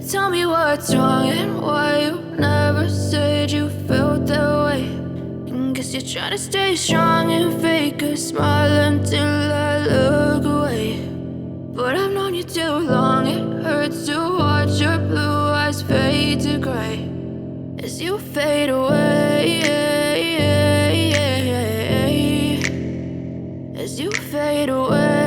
Tell me what's wrong and why you never said you felt that way. And guess you're trying to stay strong and fake a smile until I look away. But I've known you too long, it hurts to watch your blue eyes fade to gray as you fade away, as you fade away.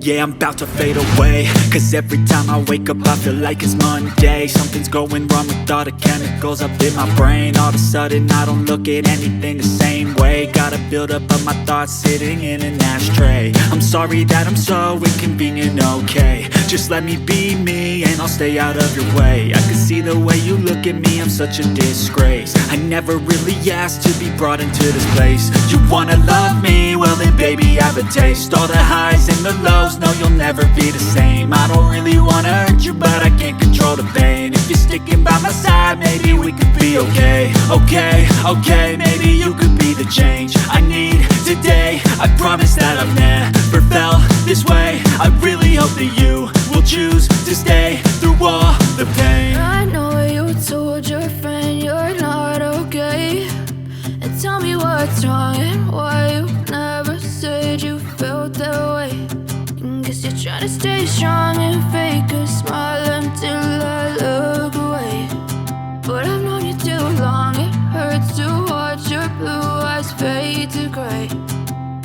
Yeah, I'm about to fade away, cause every time I wake up I feel like it's Monday. Something's going wrong with all the chemicals up in my brain. All of a sudden I don't look at anything the same way. Gotta build up of my thoughts sitting in an ashtray. I'm sorry that I'm so inconvenient, okay. Just let me be me and I'll stay out of your way. I can see the way you look at me, I'm such a disgrace. I never really asked to be brought into this place. You wanna love me? Well then baby I have a taste. All the highs and the lows, no you'll never be the same. I don't really wanna hurt you but I can't control the pain. If you're sticking by my side maybe we could be okay. Okay, maybe you could be the change I need today. I promise that I've never felt this way. I really hope that you will choose to stay through all the pain. I know you told your friend you're not okay. And tell me what's wrong and why you never said you felt that way. And guess you're trying to stay strong and fake a smile until I look away. But I've known you too long, it hurts to watch your blue eyes fade to gray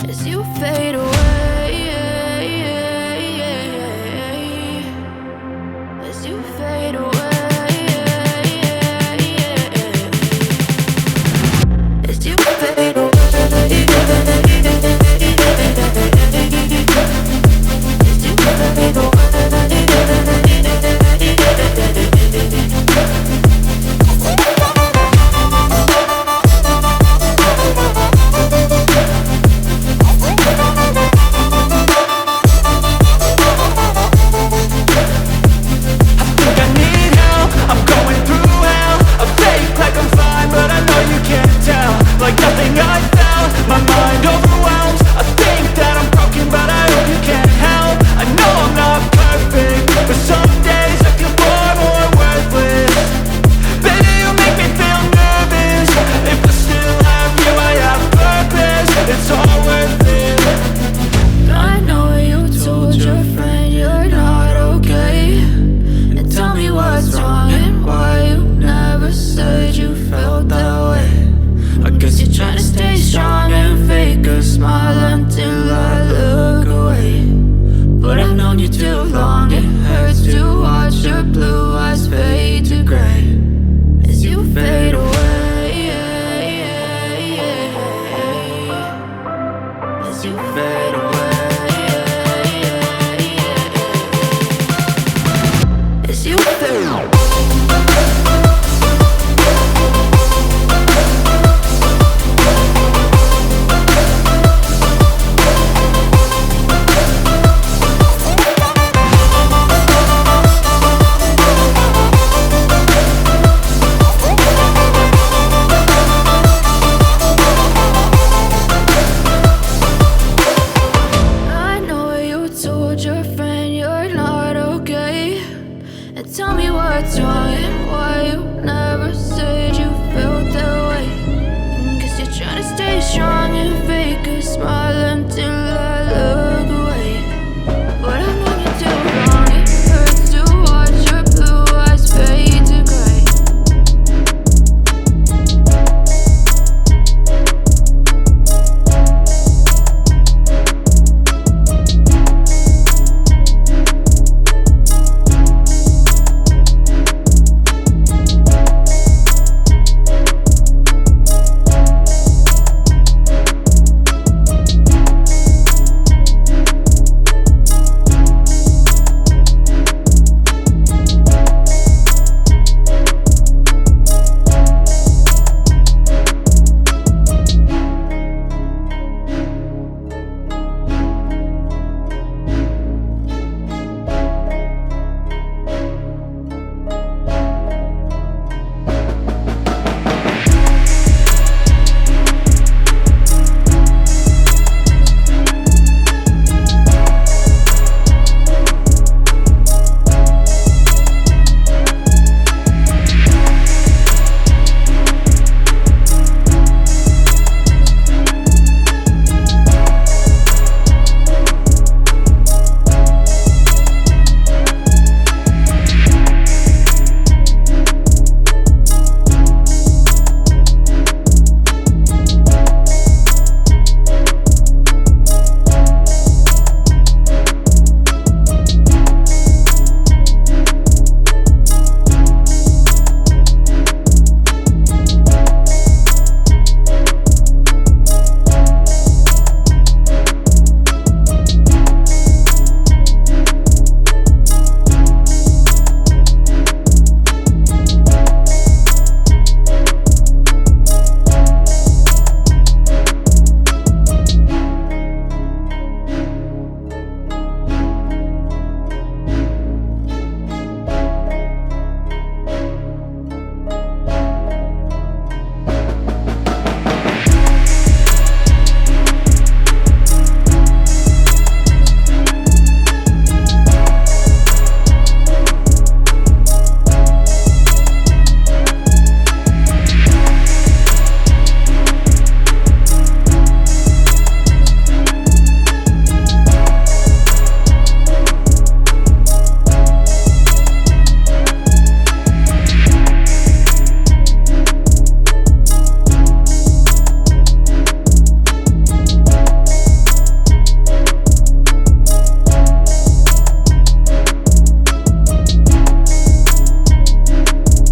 as you fade away.